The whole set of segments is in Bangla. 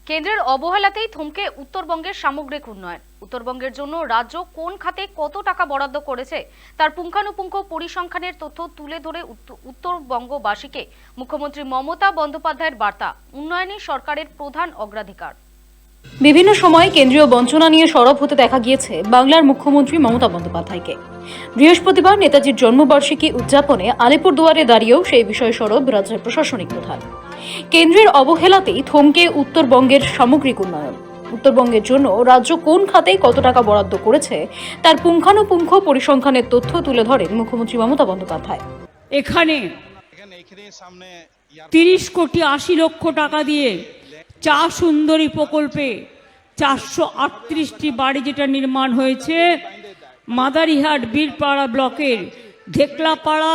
কেন্দ্রের অবহেলাতেই থমকে উত্তরবঙ্গের সামগ্রিক উন্নয়ন। উত্তরবঙ্গের জন্য রাজ্য কোন খাতে কত টাকা বরাদ্দ করেছে তার পুঙ্খানুপুঙ্খ পরিসংখ্যানের তথ্য তুলে ধরে উত্তরবঙ্গবাসীকে মুখ্যমন্ত্রী মমতা বন্দ্যোপাধ্যায়ের বার্তা, উন্নয়নই সরকারের প্রধান অগ্রাধিকার। বিভিন্ন সময় কেন্দ্রীয় বঞ্চনা নিয়ে সরব হতে দেখা গিয়েছে বাংলার মুখ্যমন্ত্রী মমতা বন্দ্যোপাধ্যায়কে। বৃহস্পতিবার নেতাজির জন্মবার্ষিকী উদযাপনে আলিপুরদুয়ারে দাঁড়িয়েও সেই বিষয়ে সরব রাজ্যের প্রশাসনিক প্রধান। কেন্দ্রের অবহেলাতেই থমকে উত্তরবঙ্গের সামগ্রিক উন্নয়ন। উত্তরবঙ্গের জন্য রাজ্য কোন খাতে কত টাকা বরাদ্দ করেছে তার পুঙ্খানুপুঙ্খ পরিসংখ্যানের তথ্য তুলে ধরেন মুখ্যমন্ত্রী মমতা বন্দ্যোপাধ্যায়। এখানে 30 কোটি 80 লক্ষ টাকা দিয়ে চা সুন্দরী প্রকল্পে 438টি বাড়ি যেটা নির্মাণ হয়েছে মাদারিহাট বীরপাড়া ব্লকের ধেকলাপাড়া,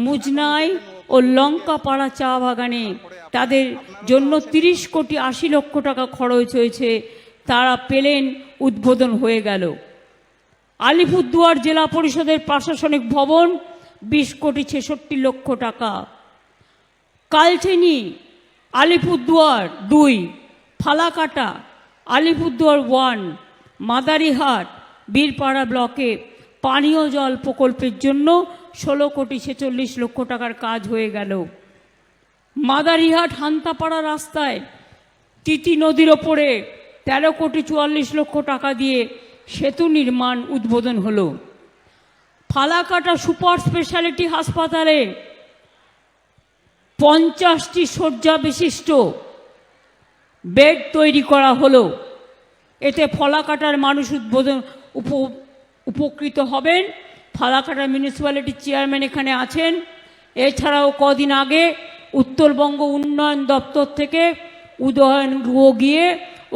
মুজনাই ও লঙ্কাপাড়া চা বাগানে তাদের জন্য 30 কোটি 80 লক্ষ টাকা খরচ হয়েছে, তারা পেলেন, উদ্বোধন হয়ে গেল। আলিপুরদুয়ার জেলা পরিষদের প্রশাসনিক ভবন 20 কোটি 66 লক্ষ টাকা। কালচিনি আলিপুরদুয়ার 2, ফালাকাটা আলিপুরদুয়ার 1, মাদারিহাট বীরপাড়া ব্লকে পানীয় জল প্রকল্পের জন্য 16 কোটি 46 লক্ষ টাকার কাজ হয়ে গেল। মাদারিহাট হান্তাপাড়া রাস্তায় তিতি নদীর ওপরে 13 কোটি 44 লক্ষ টাকা দিয়ে সেতু নির্মাণ উদ্বোধন হলো। ফালাকাটা সুপার স্পেশালিটি হাসপাতালে 50টি শয্যা বিশিষ্ট বেড তৈরি করা হলো। এতে ফালাকাটার মানুষ উপকৃত হবেন। ফালাকাটা মিউনিসিপ্যালিটির চেয়ারম্যান এখানে আছেন। এছাড়াও কদিন আগে উত্তরবঙ্গ উন্নয়ন দপ্তর থেকে উদয়ন গৃহ গিয়ে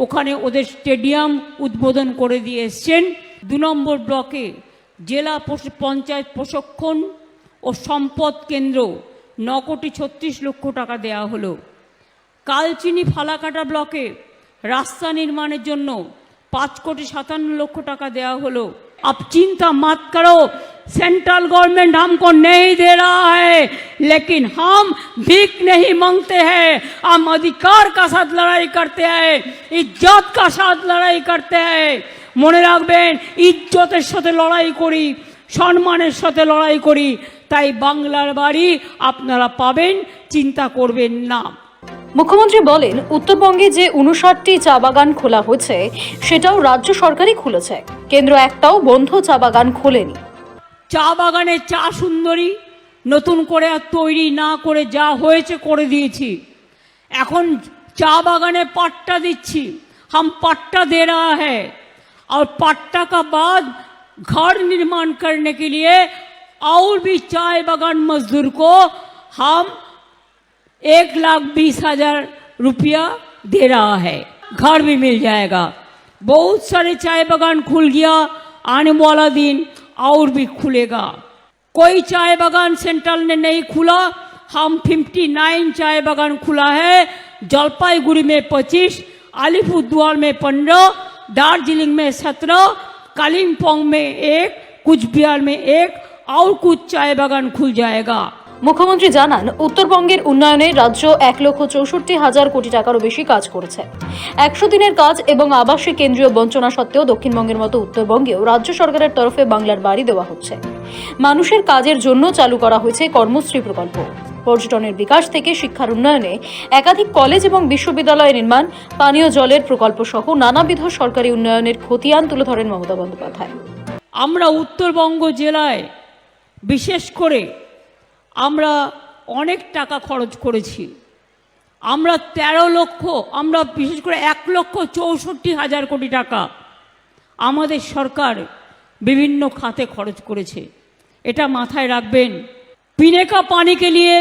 ওখানে ওদের স্টেডিয়াম উদ্বোধন করে দিয়ে এসছেন। 2 নম্বর ব্লকে জেলা পঞ্চায়েত প্রশিক্ষণ ও সম্পদ কেন্দ্র 9 কোটি 36 লক্ষ টাকা দেওয়া হলো। কালচিনি ফালাকাটা ব্লকে রাস্তা নির্মাণের জন্য 5 কোটি 57 লক্ষ টাকা দেওয়া হলো। अब चिंता मत करो, सेंट्रल गवर्नमेंट हमको नहीं दे रहा है, लेकिन हम भीख नहीं मांगते हैं, हम अधिकार का साथ लड़ाई करते हैं, इज्जत का साथ लड़ाई करते हैं। মনে রাখবেন, ইজ্জতের সাথে লড়াই করি, সম্মানের সাথে লড়াই করি, তাই বাংলার বাড়ি আপনারা পাবেন, চিন্তা করবেন না। মুখ্যমন্ত্রী বলেন, উত্তরবঙ্গে যে 59টি চা বাগান খোলা হয়েছে সেটাও রাজ্য সরকারই খুলেছে, কেন্দ্র একটাও বন্ধ চা বাগান খোলেনি। চা বাগানে চা সুন্দরী নতুন করে আর তৈরি না করে যা হয়েছে করে দিয়েছি। এখন চা বাগানে पट्टा দিচ্ছি, हम पट्टा दे रहा है और पट्टा का बाद घर निर्माण करने के लिए और भी चाय बागान मजदूर को हम 1,20,000 रुपया दे रहा है, घर भी मिल जाएगा। बहुत सारे चाय बागान खुल गया, आने वाला दिन और भी खुलेगा। कोई चाय बागान सेंट्रल ने नहीं खुला, हम 59 चाय बागान खुला है। जलपाईगुड़ी में 25, अलीपुरद्वार में 15, दार्जिलिंग में 17, कालिम्पोंग में 1, कुचबिहार में 1 और कुछ चाय बागान खुल जाएगा। মুখ্যমন্ত্রী জানান, উত্তরবঙ্গের উন্নয়নে রাজ্য 1,64,000 কোটি টাকারও বেশি কাজ করেছে। 100 দিনের কাজ এবং আবাসে কেন্দ্রীয় বঞ্চনা সত্ত্বেও দক্ষিণবঙ্গের মতো উত্তরবঙ্গেও রাজ্য সরকারের তরফে বাংলার বাড়ি দেওয়া হচ্ছে। মানুষের কাজের জন্য চালু করা হয়েছে কর্মশ্রী প্রকল্প। পর্যটনের বিকাশ থেকে শিক্ষার উন্নয়নে একাধিক কলেজ এবং বিশ্ববিদ্যালয় নির্মাণ, পানীয় জলের প্রকল্প সহ নানাবিধ সরকারি উন্নয়নের খতিয়ান তুলে ধরেন মমতা বন্দ্যোপাধ্যায়। আমরা উত্তরবঙ্গ জেলায় বিশেষ করে আমরা অনেক টাকা খরচ করেছি। আমরা 13 লক্ষ, আমরা বিশেষ করে 1,64,000 কোটি টাকা আমাদের সরকার বিভিন্ন খাতে খরচ করেছে। এটা মাথায় রাখবেন। पीने का पानी के लिए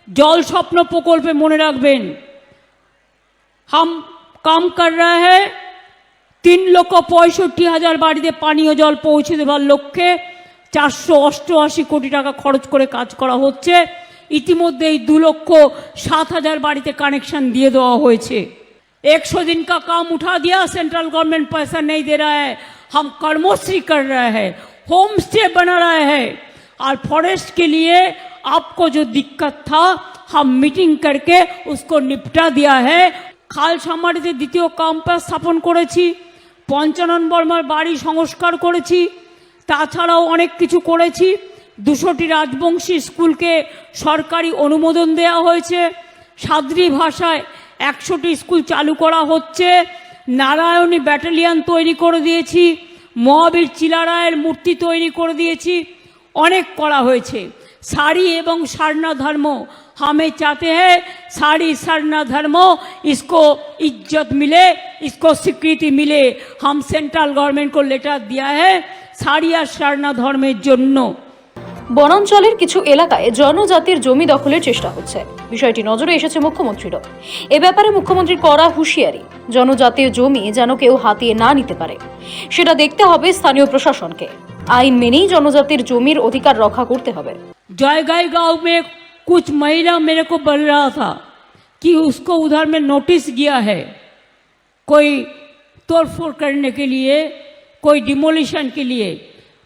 जल स्वप्न प्रकल्प मने रखबेन, हम काम कर रहे हैं। 3,65,000 বাড়িতে পানীয় জল পৌঁছে দেওয়ার লক্ষ্যে 488 কোটি টাকা খরচ করে কাজ করা হচ্ছে। ইতিমধ্যেই 2,07,000 বাড়িতে কানেকশন দিয়ে দেওয়া হয়েছে। 100 दिन का काम उठा दिया, सेंट्रल गवर्नमेंट पैसा नहीं दे रहा है, हम कर्मश्री कर रहे हैं, होम स्टे बना रहे हैं। और फॉरेस्ट के लिए आपको जो दिक्कत था, हम मीटिंग करके उसको निपटा दिया है। খালসামারিতে দ্বিতীয় ক্যাম্পাস স্থাপন করেছি, পঞ্চানন বর্মার বাড়ি সংস্কার করেছি, তাছাড়াও অনেক কিছু করেছি। 200টি রাজবংশী স্কুলকে সরকারি অনুমোদন দেওয়া হয়েছে। সাদ্রি ভাষায় 100টি স্কুল চালু করা হচ্ছে। নারায়ণী ব্যাটালিয়ন তৈরি করে দিয়েছি। মহাবীর চিলারায়ের মূর্তি তৈরি করে দিয়েছি। অনেক করা হয়েছে। साड़ी एवं सारना धर्म हमें चाहते हैं, साड़ी सारना धर्म इसको इज्जत मिले, इसको स्वीकृति मिले। हम सेंट्रल गवर्नमेंट को लेटर दिया है साड़ी और सारना धर्मेर জন্য। বনাঞ্চলের কিছু এলাকায় জনজাতির জমি দখলের চেষ্টা হচ্ছে। বিষয়টি নজরে এসেছে মুখ্যমন্ত্রীরও। এ ব্যাপারে মুখ্যমন্ত্রীর কড়া হুঁশিয়ারি, জনজাতীয় জমি যেন কেউ হাতিয়ে না নিতে পারে সেটা দেখতে হবে স্থানীয় প্রশাসনকে। আইন মেনেই জনজাতির জমির অধিকার রক্ষা করতে হবে। जयगाई गांव में कुछ महिला मेरे को बोल रहा था कि उसको उधर में नोटिस गया है कोई तोड़फोड़ करने के लिए, कोई डिमोलिशन के लिए।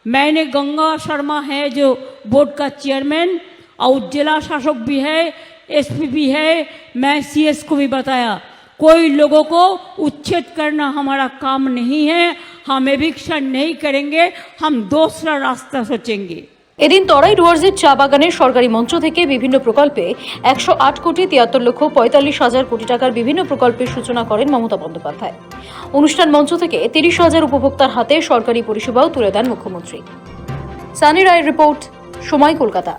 मैंने गंगा शर्मा है जो बोर्ड का चेयरमैन और जिला शासक भी है, एसपी भी है, मैं सीएस को भी बताया कोई लोगों को उच्छेद करना हमारा काम नहीं है, हम एविक्शन नहीं करेंगे, हम दूसरा रास्ता सोचेंगे। এদিন তরাই ডুয়ার্সের চা বাগানের সরকারি মঞ্চ থেকে বিভিন্ন প্রকল্পে 108 কোটি 73 লক্ষ 45 হাজার কোটি টাকার বিভিন্ন প্রকল্পের সূচনা করেন মমতা বন্দ্যোপাধ্যায়। অনুষ্ঠান মঞ্চ থেকে 30,000 উপভোক্তার হাতে সরকারি পরিষেবাও তুলে দেন মুখ্যমন্ত্রী। সানি রায়ের রিপোর্ট, সময়, কলকাতা।